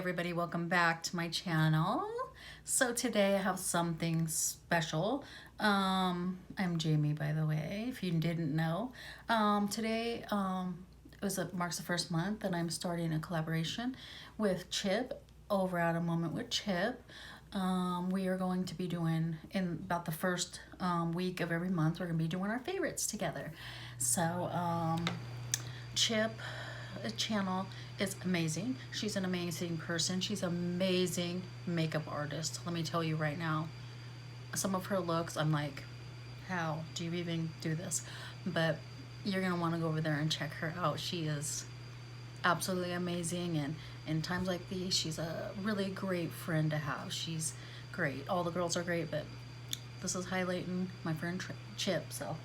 everybody, welcome back to my channel. So today I have something special. I'm Jamie, by the way, if you didn't know. Today marks the first month and I'm starting a collaboration with Chip over at A Moment with Chip. We are going to be doing, in about the first week of every month, we're going to be doing our favorites together. So Chip channel is amazing. She's an amazing person. She's an amazing makeup artist. Let me tell you right now, some of her looks, I'm like, how do you even do this? But you're gonna want to go over there and check her out. She is absolutely amazing, and in times like these, she's a really great friend to have. She's great. All the girls are great, but this is highlighting my friend Chip. So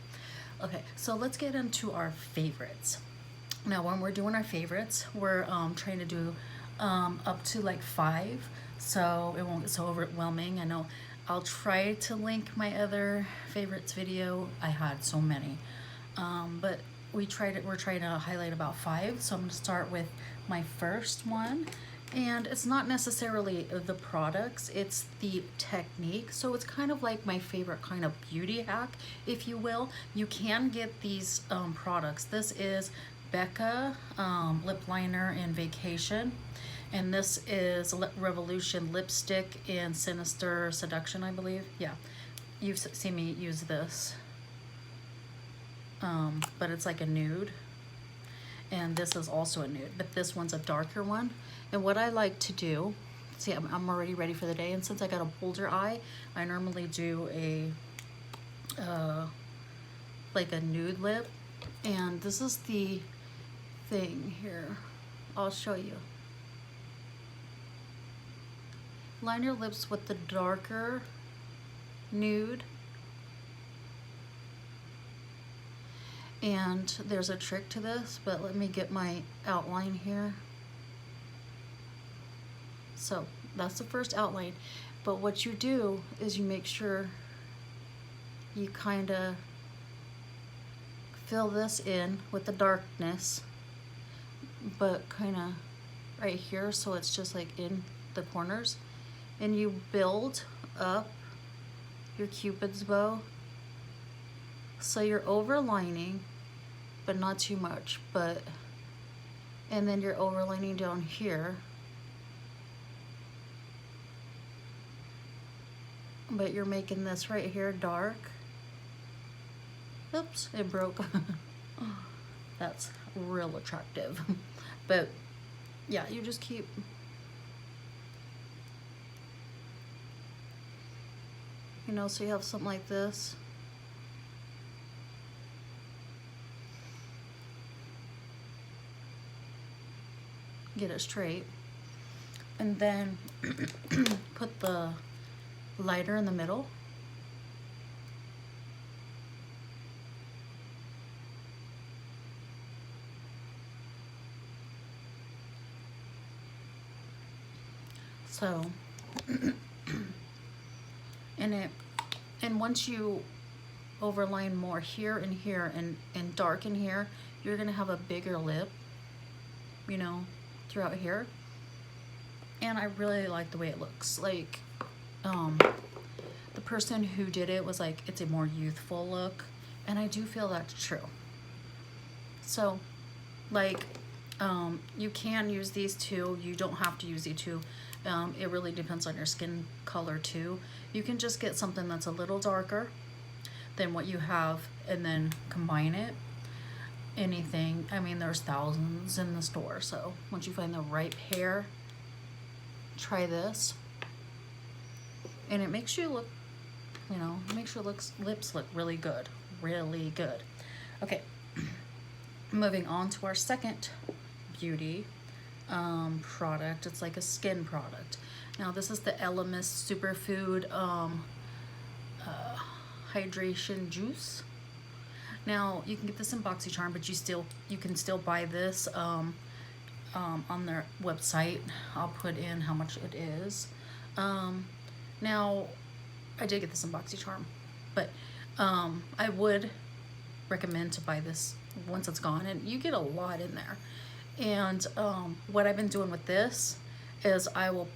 okay, so let's get into our favorites. Now, when we're doing our favorites, we're trying to do up to like 5, so it won't get so overwhelming. I know I'll try to link my other favorites video. I had so many, but we're trying to highlight about 5. So I'm gonna start with my first one, and it's not necessarily the products, it's the technique. So it's kind of like my favorite kind of beauty hack, if you will. You can get these products. This is Becca lip liner in Vacation, and this is Revolution lipstick in Sinister Seduction, I believe. Yeah, you've seen me use this, but it's like a nude, and this is also a nude, but this one's a darker one. And what I like to do, see, I'm already ready for the day, and since I got a bolder eye, I normally do a like a nude lip, and this is the thing here. I'll show you. Line your lips with the darker nude, and there's a trick to this, but let me get my outline here. So that's the first outline, but what you do is you make sure you kind of fill this in with the darkness, but kind of right here, so it's just like in the corners, and you build up your Cupid's bow, so you're overlining but not too much, and then you're overlining down here, but you're making this right here dark. Oops, it broke. That's real attractive. But yeah, you just keep so you have something like this. Get it straight, and then put the lighter in the middle. So, and once you overline more here and here and darken here, you're gonna have a bigger lip, throughout here. And I really like the way it looks. Like, the person who did it was like, it's a more youthful look, and I do feel that's true. So, like, you can use these two. You don't have to use these two. It really depends on your skin color too. You can just get something that's a little darker than what you have and then combine it. Anything, I mean, there's thousands in the store, so once you find the right pair, try this, and it makes you look, makes your lips look really good, really good. Okay, moving on to our second beauty product. It's like a skin product. Now this is the Elemis Superfood Hydration Juice. Now you can get this in BoxyCharm, but you can still buy this on their website. I'll put in how much it is. Now I did get this in BoxyCharm, but I would recommend to buy this once it's gone, and you get a lot in there. And what I've been doing with this is I will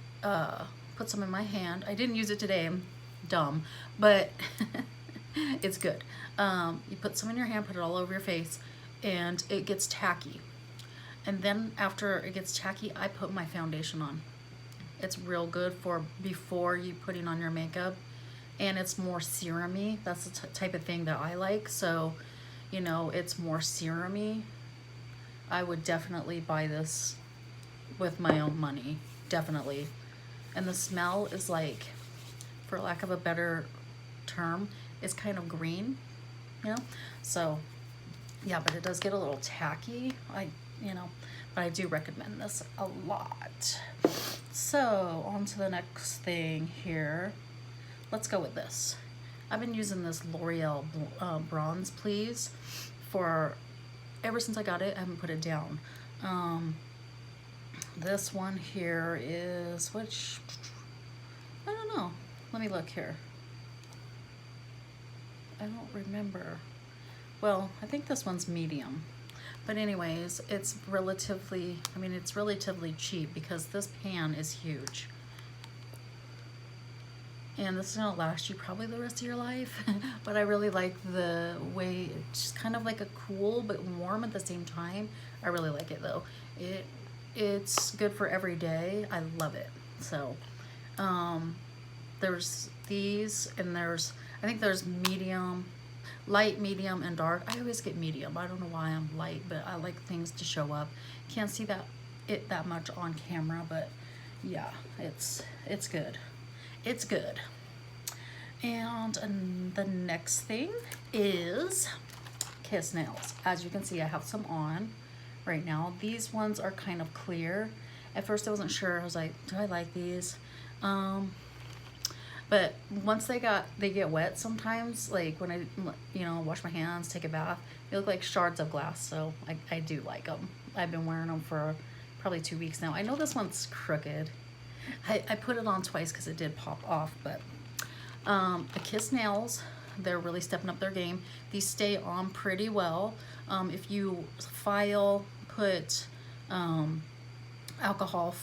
put some in my hand. I didn't use it today, I'm dumb, but it's good. You put some in your hand, put it all over your face, and it gets tacky. And then after it gets tacky, I put my foundation on. It's real good for before you putting on your makeup, and it's more serum-y. That's the type of thing that I like. So, you know, it's more serum-y. I would definitely buy this with my own money, definitely. And the smell is like, for lack of a better term, it's kind of green, you know? So, yeah, but it does get a little tacky. But I do recommend this a lot. So, on to the next thing here. Let's go with this. I've been using this L'Oreal Bronze Please for ever since I got it. I haven't put it down. This one here is, which, I don't know. Let me look here. I don't remember. Well, I think this one's medium. But anyways, it's relatively cheap because this pan is huge. And this is gonna last you probably the rest of your life. But I really like the way it's just kind of like a cool but warm at the same time. I really like it though. It's good for every day. I love it. So there's these, and I think there's medium, light, medium, and dark. I always get medium. I don't know why I'm light, but I like things to show up. Can't see that much on camera, but yeah, it's good. It's good. And the next thing is Kiss Nails. As you can see, I have some on right now. These ones are kind of clear. At first I wasn't sure. I was like, do I like these? But once they get wet sometimes, like when I, wash my hands, take a bath, they look like shards of glass. So I do like them. I've been wearing them for probably 2 weeks now. I know this one's crooked. I put it on twice because it did pop off, but the Kiss Nails, they're really stepping up their game. These stay on pretty well. If you put alcohol,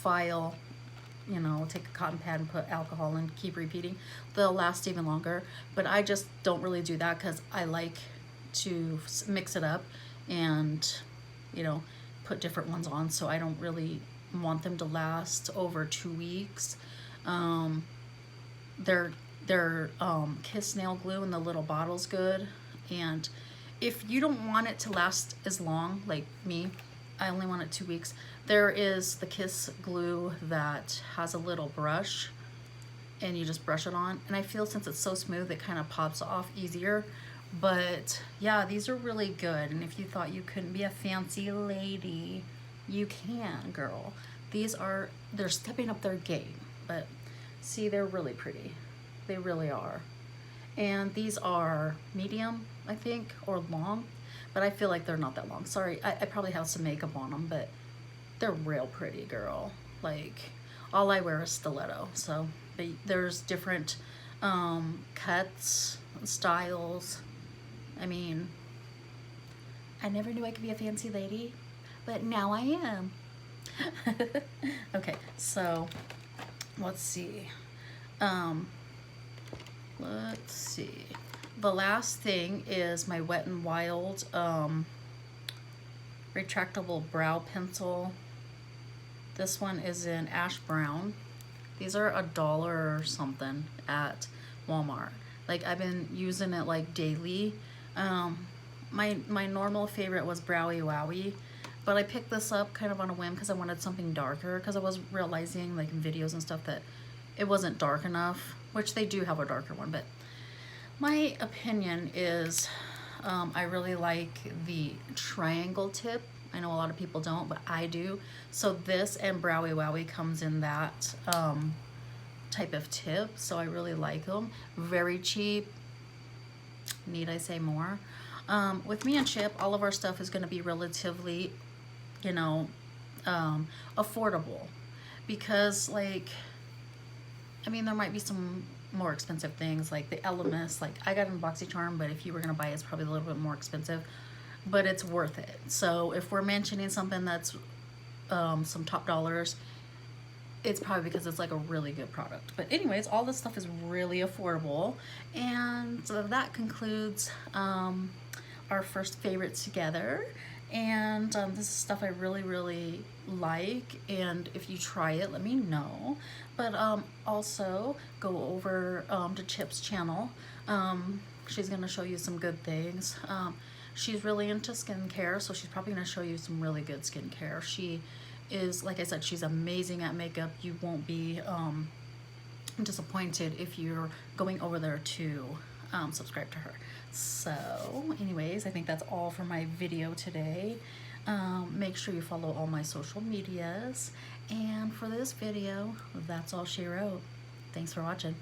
take a cotton pad and put alcohol and keep repeating, they'll last even longer. But I just don't really do that because I like to mix it up and, put different ones on. So I don't really want them to last over 2 weeks. They're Kiss Nail Glue in the little bottle's good. And if you don't want it to last as long, like me, I only want it 2 weeks. There is the Kiss glue that has a little brush and you just brush it on. And I feel since it's so smooth, it kind of pops off easier. But yeah, these are really good. And if you thought you couldn't be a fancy lady, you can, girl. They're stepping up their game. But see, they're really pretty. They really are. And these are medium, I think, or long. But I feel like they're not that long. Sorry, I probably have some makeup on them, but they're real pretty, girl. Like, all I wear is stiletto. So there's different cuts, styles. I mean, I never knew I could be a fancy lady, but now I am. Okay, so let's see. Let's see. The last thing is my Wet n Wild retractable brow pencil. This one is in ash brown. These are $1 or something at Walmart. Like, I've been using it like daily. My normal favorite was Browy Wowie, but I picked this up kind of on a whim because I wanted something darker, because I was realizing, like in videos and stuff, that it wasn't dark enough, which they do have a darker one. But my opinion is I really like the triangle tip. I know a lot of people don't, but I do. So this and Browy Wowie comes in that type of tip, so I really like them. Very cheap. Need I say more? With me and Chip, all of our stuff is going to be relatively, affordable, because, like, I mean, there might be some more expensive things like the Elemis. Like, I got an BoxyCharm, but if you were going to buy it, it's probably a little bit more expensive, but it's worth it. So if we're mentioning something that's some top dollars, it's probably because it's like a really good product. But anyways, all this stuff is really affordable. And so that concludes our first favorites together. And this is stuff I really like, and if you try it, let me know. But also go over to Chip's channel. She's gonna show you some good things. She's really into skincare, so she's probably gonna show you some really good skincare. She is, like I said, she's amazing at makeup. You won't be disappointed if you're going over there to subscribe to her. So anyways, I think that's all for my video today. Make sure you follow all my social medias, and for this video, that's all she wrote. Thanks for watching.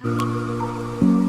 Bye.